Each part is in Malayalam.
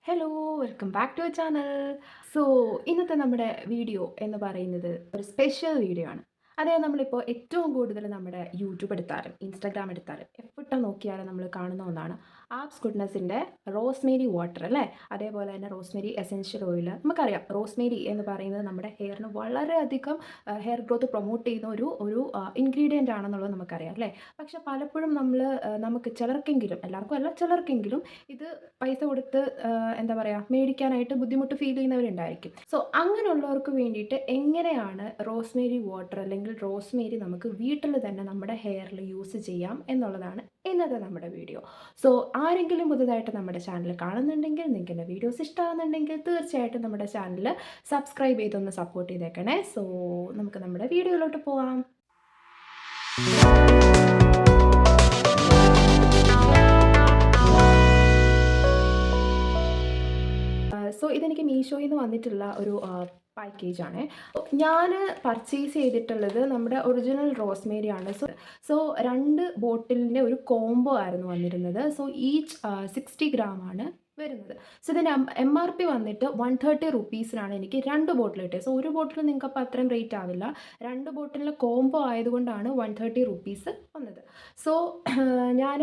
Hello, welcome back to channel. So ഇന്നത്തെ നമ്മുടെ വീഡിയോ എന്ന് പറയുന്നത് ഒരു സ്പെഷ്യൽ വീഡിയോ ആണ്. അതായത് നമ്മളിപ്പോൾ ഏറ്റവും കൂടുതൽ നമ്മുടെ യൂട്യൂബ് എടുത്താലും ഇൻസ്റ്റാഗ്രാം എടുത്താലും എവിടെ നോക്കിയാലും നമ്മൾ കാണുന്ന ഒന്നാണ് ആപ്സ് ഗുഡ്നസിൻ്റെ റോസ്മേരി വാട്ടർ അല്ലേ. അതേപോലെ തന്നെ റോസ്മേരി എസെൻഷ്യൽ ഓയിൽ. നമുക്കറിയാം റോസ്മേരി എന്ന് പറയുന്നത് നമ്മുടെ ഹെയറിന് വളരെയധികം ഹെയർ ഗ്രോത്ത് പ്രൊമോട്ട് ചെയ്യുന്ന ഒരു ഇൻഗ്രീഡിയൻ്റ് ആണെന്നുള്ളത് നമുക്കറിയാം അല്ലേ. പക്ഷെ പലപ്പോഴും നമുക്ക് ചിലർക്കെങ്കിലും, എല്ലാവർക്കും അല്ല ചിലർക്കെങ്കിലും ഇത് പൈസ കൊടുത്ത് എന്താ പറയുക മേടിക്കാനായിട്ട് ബുദ്ധിമുട്ട് ഫീൽ ചെയ്യുന്നവരുണ്ടായിരിക്കും. സോ അങ്ങനെയുള്ളവർക്ക് വേണ്ടിയിട്ട് എങ്ങനെയാണ് റോസ്മേരി വാട്ടർ അല്ലെങ്കിൽ റോസ്മേരി നമുക്ക് വീട്ടിൽ തന്നെ നമ്മുടെ ഹെയറിൽ യൂസ് ചെയ്യാം എന്നുള്ളതാണ് ഇന്നത്തെ നമ്മുടെ വീഡിയോ. സോ ആരെങ്കിലും പുതുതായിട്ട് നമ്മുടെ ചാനൽ കാണുന്നുണ്ടെങ്കിൽ, നിങ്ങൾക്ക് എൻ്റെ വീഡിയോസ് ഇഷ്ടമാകുന്നുണ്ടെങ്കിൽ തീർച്ചയായിട്ടും നമ്മുടെ ചാനൽ സബ്സ്ക്രൈബ് ചെയ്തൊന്ന് സപ്പോർട്ട് ചെയ്തേക്കണേ. സോ നമുക്ക് നമ്മുടെ വീഡിയോയിലോട്ട് പോവാം. സോ ഇതെനിക്ക് മീഷോയിൽ നിന്ന് വന്നിട്ടുള്ള ഒരു പാക്കേജാണ്. ഞാൻ പർച്ചേസ് ചെയ്തിട്ടുള്ളത് നമ്മുടെ ഒറിജിനൽ റോസ്മേരി ആണ്. സോ 2 ബോട്ടിലിൻ്റെ ഒരു കോംബോ ആയിരുന്നു വന്നിരുന്നത്. സോ ഈച്ച് 60 ഗ്രാം ആണ് വരുന്നത്. സോ ഇതിൻ്റെ MRP വന്നിട്ട് 130 റുപ്പീസിനാണ് എനിക്ക് 2 ബോട്ടിൽ കിട്ടിയത്. സോ ഒരു ബോട്ടിൽ നിങ്ങൾക്ക് അപ്പോൾ അത്രയും റേറ്റ് ആവില്ല. 2 ബോട്ടിലിൻ്റെ കോംബോ ആയതുകൊണ്ടാണ് 130 റുപ്പീസ് വന്നത്. സോ ഞാൻ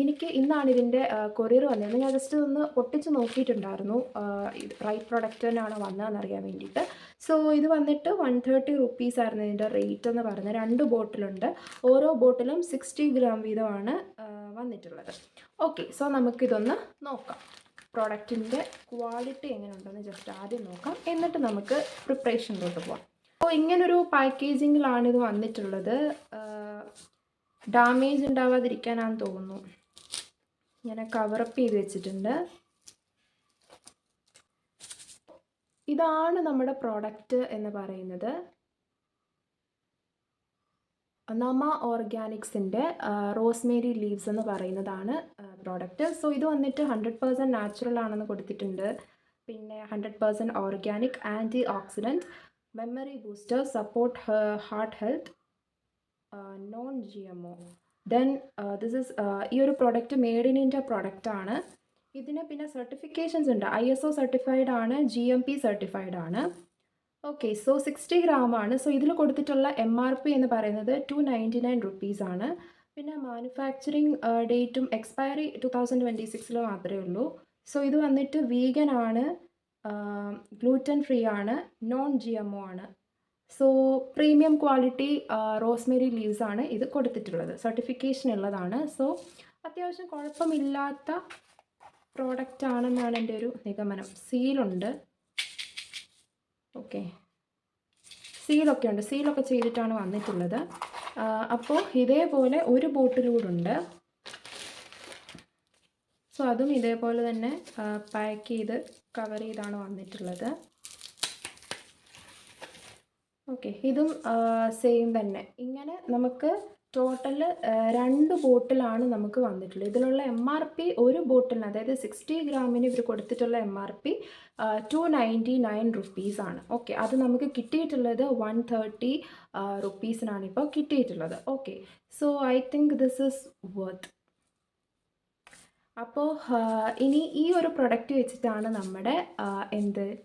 എനിക്ക് ഇന്നാണ് ഇതിൻ്റെ കൊറിയർ വന്നത്. ഞാൻ ജസ്റ്റ് ഒന്ന് പൊട്ടിച്ച് നോക്കിയിട്ടുണ്ടായിരുന്നു ഇത് റൈറ്റ് പ്രൊഡക്റ്റ് തന്നെയാണോ വന്നതെന്ന് അറിയാൻ വേണ്ടിയിട്ട്. സോ ഇത് വന്നിട്ട് 130 റുപ്പീസ് ആയിരുന്നു ഇതിൻ്റെ റേറ്റ് എന്ന് പറഞ്ഞ്. 2 ബോട്ടിലുണ്ട്. ഓരോ ബോട്ടിലും 60 ഗ്രാം വീതമാണ് വന്നിട്ടുള്ളത്. ഓക്കെ, സോ നമുക്കിതൊന്ന് നോക്കാം. പ്രോഡക്റ്റിൻ്റെ ക്വാളിറ്റി എങ്ങനെയുണ്ടെന്ന് ജസ്റ്റ് ആദ്യം നോക്കാം, എന്നിട്ട് നമുക്ക് പ്രിപ്പറേഷനിലോട്ട് പോകാം. അപ്പോൾ ഇങ്ങനൊരു പാക്കേജിങ്ങിലാണ് ഇത് വന്നിട്ടുള്ളത്. ഡാമേജ് ഉണ്ടാവാതിരിക്കാനാണെന്ന് തോന്നുന്നു ഞാൻ കവറപ്പ് ചെയ്ത് വെച്ചിട്ടുണ്ട്. ഇതാണ് നമ്മുടെ പ്രോഡക്റ്റ് എന്ന് പറയുന്നത്. നമ ഓർഗാനിക്സിൻ്റെ റോസ്മേരി ലീവ്സ് എന്ന് പറയുന്നതാണ് പ്രോഡക്റ്റ്. സോ ഇത് വന്നിട്ട് 100% നാച്ചുറൽ ആണെന്ന് കൊടുത്തിട്ടുണ്ട്. പിന്നെ 100% organic, anti oxidant, memory booster, support heart health, non GMO. Then this is ഈ ഒരു product made in India product ആണ്. ഇതിന് പിന്നെ സർട്ടിഫിക്കേഷൻസ് ഉണ്ട്. ISO സർട്ടിഫൈഡ് ആണ്, GMP സർട്ടിഫൈഡ് ആണ്. ഓക്കെ, സോ 60 ഗ്രാം ആണ്. സോ ഇതിൽ കൊടുത്തിട്ടുള്ള MRP എന്ന് പറയുന്നത് 299 റുപ്പീസ് ആണ്. പിന്നെ മാനുഫാക്ചറിങ് ഡേറ്റും എക്സ്പയറി 2026 മാത്രമേ ഉള്ളൂ. സോ ഇത് വന്നിട്ട് വീഗൻ ആണ്, ഗ്ലൂറ്റൻ ഫ്രീ ആണ്, നോൺ GMO ആണ്. So premium quality Rosemary leaves ആണ് ഇത് കൊടുത്തിട്ടുള്ളത്. സർട്ടിഫിക്കേഷൻ ഉള്ളതാണ്. സോ അത്യാവശ്യം കുഴപ്പമില്ലാത്ത പ്രോഡക്റ്റ് ആണെന്നാണ് എൻ്റെ ഒരു നിഗമനം. സീലുണ്ട്. ഓക്കെ, സീലൊക്കെ ഉണ്ട്. സീലൊക്കെ ചെയ്തിട്ടാണ് വന്നിട്ടുള്ളത്. അപ്പോൾ ഇതേപോലെ ഒരു ബോട്ടിലൂടുണ്ട്. സോ അതും ഇതേപോലെ തന്നെ പാക്ക് ചെയ്ത് കവർ ചെയ്താണ് വന്നിട്ടുള്ളത്. ഓക്കെ, ഇതും സെയിം തന്നെ. ഇങ്ങനെ നമുക്ക് ടോട്ടൽ 2 ബോട്ടിലാണ് നമുക്ക് വന്നിട്ടുള്ളത്. ഇതിലുള്ള MRP ഒരു ബോട്ടിലിന്, അതായത് 60 ഗ്രാമിന് ഇവർ കൊടുത്തിട്ടുള്ള MRP 299 റുപ്പീസാണ്. ഓക്കെ, അത് നമുക്ക് കിട്ടിയിട്ടുള്ളത് 130 റുപ്പീസിനാണ് ഇപ്പോൾ കിട്ടിയിട്ടുള്ളത്. Okay, so I think this is worth. അപ്പോൾ ഇനി ഈ ഒരു പ്രൊഡക്റ്റ് വെച്ചിട്ടാണ് നമ്മുടെ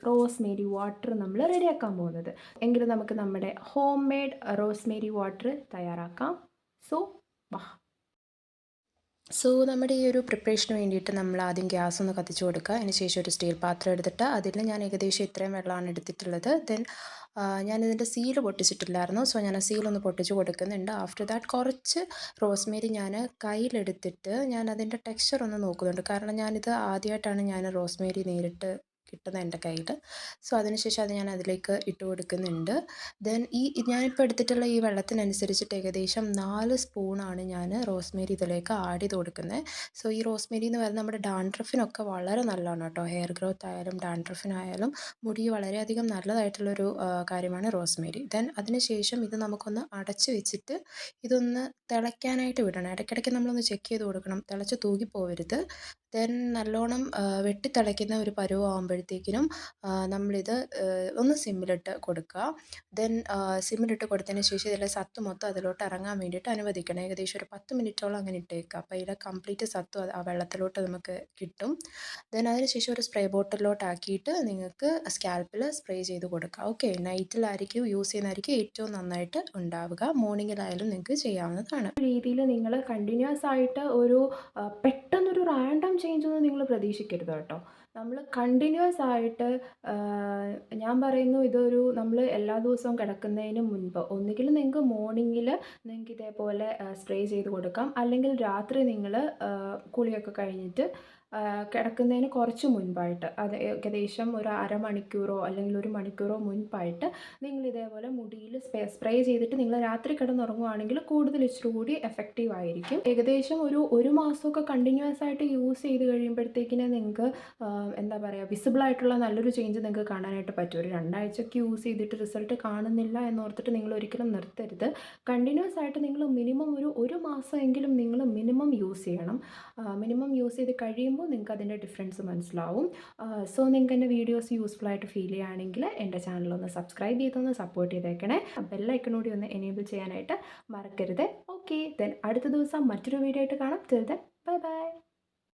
റോസ്മേരി വാട്ടർ നമ്മൾ റെഡിയാക്കാൻ പോകുന്നത്. എങ്കിലും നമുക്ക് നമ്മുടെ ഹോം മെയ്ഡ് റോസ്മേരി വാട്ടർ തയ്യാറാക്കാം. സോ നമ്മുടെ ഈ ഒരു പ്രിപ്പറേഷന് വേണ്ടിയിട്ട് നമ്മൾ ആദ്യം ഗ്യാസ് ഒന്ന് കത്തിച്ച് കൊടുക്കുക. അതിന് ശേഷം ഒരു സ്റ്റീൽ പാത്രം എടുത്തിട്ട് അതിൽ ഞാൻ ഏകദേശം ഇത്രയും വെള്ളമാണ് എടുത്തിട്ടുള്ളത്. ദെൻ ഞാനിതിൻ്റെ സീല് പൊട്ടിച്ചിട്ടില്ലായിരുന്നു. സോ ഞാൻ ആ സീലൊന്ന് പൊട്ടിച്ച് കൊടുക്കുന്നുണ്ട്. ആഫ്റ്റർ ദാറ്റ് കുറച്ച് റോസ്മേരി ഞാൻ കയ്യിലെടുത്തിട്ട് ഞാൻ അതിൻ്റെ ടെക്സ്ചർ ഒന്ന് നോക്കുന്നുണ്ട്. കാരണം ഞാനിത് ആദ്യമായിട്ടാണ് ഞാൻ റോസ്മേരി നേരിട്ട് കിട്ടുന്നത് എൻ്റെ കയ്യിൽ. സോ അതിനുശേഷം അത് ഞാൻ അതിലേക്ക് ഇട്ട് കൊടുക്കുന്നുണ്ട്. ദെൻ ഞാനിപ്പോൾ എടുത്തിട്ടുള്ള ഈ വെള്ളത്തിനനുസരിച്ചിട്ട് ഏകദേശം 4 സ്പൂണാണ് ഞാൻ റോസ്മേരി ഇതിലേക്ക് ആഡ് ചെയ്ത് കൊടുക്കുന്നത്. സോ ഈ റോസ്മേരി എന്ന് പറയുന്നത് നമ്മുടെ ഡാൻഡ്രഫിനൊക്കെ വളരെ നല്ലതാണ് കേട്ടോ. ഹെയർ ഗ്രോത്ത് ആയാലും ഡാൻഡ്രഫിനായാലും മുടി വളരെയധികം നല്ലതായിട്ടുള്ളൊരു കാര്യമാണ് റോസ്മേരി. ദെൻ അതിനുശേഷം ഇത് നമുക്കൊന്ന് അടച്ച് വെച്ചിട്ട് ഇതൊന്ന് തിളയ്ക്കാനായിട്ട് വിടണം. ഇടയ്ക്കിടയ്ക്ക് നമ്മളൊന്ന് ചെക്ക് ചെയ്ത് കൊടുക്കണം, തിളച്ച് തൂകിപ്പോവരുത്. നല്ലോണം വെട്ടിത്തിളയ്ക്കുന്ന ഒരു പരുവമാകുമ്പോഴത്തേക്കിനും നമ്മളിത് ഒന്ന് സിമ്മിലിട്ട് കൊടുക്കുക. സിമ്മിലിട്ട് കൊടുത്തതിന് ശേഷം ഇതിലെ സത്ത് മൊത്തം അതിലോട്ട് ഇറങ്ങാൻ വേണ്ടിയിട്ട് അനുവദിക്കണം. ഏകദേശം ഒരു 10 മിനിറ്റോളം അങ്ങനെ ഇട്ടേക്കുക. അപ്പോൾ ഇതിലെ കംപ്ലീറ്റ് സത്തും ആ വെള്ളത്തിലോട്ട് നമുക്ക് കിട്ടും. അതിനുശേഷം ഒരു സ്പ്രേ ബോട്ടിലോട്ടാക്കിയിട്ട് നിങ്ങൾക്ക് സ്കാൽപ്പിൽ സ്പ്രേ ചെയ്ത് കൊടുക്കുക. ഓക്കെ, നൈറ്റിലായിരിക്കും യൂസ് ചെയ്യുന്നതായിരിക്കും ഏറ്റവും നന്നായിട്ട് ഉണ്ടാവുക. മോർണിംഗിലായാലും നിങ്ങൾക്ക് ചെയ്യാവുന്നതാണ്. രീതിയിൽ നിങ്ങൾ കണ്ടിന്യൂസ് ആയിട്ട് ഒരു പെട്ടെന്നൊരു റാൻഡം ചേഞ്ച് ഒന്നും നിങ്ങൾ പ്രതീക്ഷിക്കരുത് കേട്ടോ. നമ്മൾ കണ്ടിന്യൂസ് ആയിട്ട് ഞാൻ പറയുന്നു, ഇതൊരു നമ്മൾ എല്ലാ ദിവസവും കിടക്കുന്നതിന് മുൻപ് ഒന്നുകിൽ നിങ്ങൾക്ക് മോർണിംഗിൽ നിങ്ങൾക്ക് ഇതേപോലെ സ്പ്രേ ചെയ്ത് കൊടുക്കാം, അല്ലെങ്കിൽ രാത്രി നിങ്ങൾ കുളിയൊക്കെ കഴിഞ്ഞിട്ട് കിടക്കുന്നതിന് കുറച്ച് മുൻപായിട്ട്, അത് ഏകദേശം ഒരു അരമണിക്കൂറോ അല്ലെങ്കിൽ ഒരു മണിക്കൂറോ മുൻപായിട്ട് നിങ്ങൾ ഇതേപോലെ മുടിയിൽ സ്പ്രേ ചെയ്തിട്ട് നിങ്ങൾ രാത്രി കിടന്നുറങ്ങുവാണെങ്കിൽ കൂടുതൽ ഇച്ചിരി കൂടി എഫക്റ്റീവ് ആയിരിക്കും. ഏകദേശം ഒരു മാസമൊക്കെ കണ്ടിന്യൂസ് ആയിട്ട് യൂസ് ചെയ്ത് കഴിയുമ്പോഴത്തേക്കിന് നിങ്ങൾക്ക് എന്താ പറയുക, വിസിബിൾ ആയിട്ടുള്ള നല്ലൊരു ചേഞ്ച് നിങ്ങൾക്ക് കാണാനായിട്ട് പറ്റും. ഒരു 2 ആഴ്ചയ്ക്ക് യൂസ് ചെയ്തിട്ട് റിസൾട്ട് കാണുന്നില്ല എന്നോർത്തിട്ട് നിങ്ങൾ ഒരിക്കലും നിർത്തരുത്. കണ്ടിന്യൂസ് ആയിട്ട് നിങ്ങൾ മിനിമം ഒരു മാസമെങ്കിലും നിങ്ങൾ മിനിമം യൂസ് ചെയ്യണം. മിനിമം യൂസ് ചെയ്ത് കഴിയുമ്പോൾ നിങ്ങൾക്ക് അതിൻ്റെ ഡിഫറൻസ് മനസ്സിലാവും. സോ നിങ്ങൾക്ക് എൻ്റെ വീഡിയോസ് യൂസ്ഫുൾ ആയിട്ട് ഫീൽ ചെയ്യുകയാണെങ്കിൽ എൻ്റെ ചാനലൊന്ന് സബ്സ്ക്രൈബ് ചെയ്തൊന്ന് സപ്പോർട്ട് ചെയ്തേക്കണേ. ബെല്ലൈക്കൺ കൂടി ഒന്ന് എനേബിൾ ചെയ്യാനായിട്ട് മറക്കരുത്. ഓക്കെ, അടുത്ത ദിവസം മറ്റൊരു വീഡിയോ ആയിട്ട് കാണാം. Bye bye.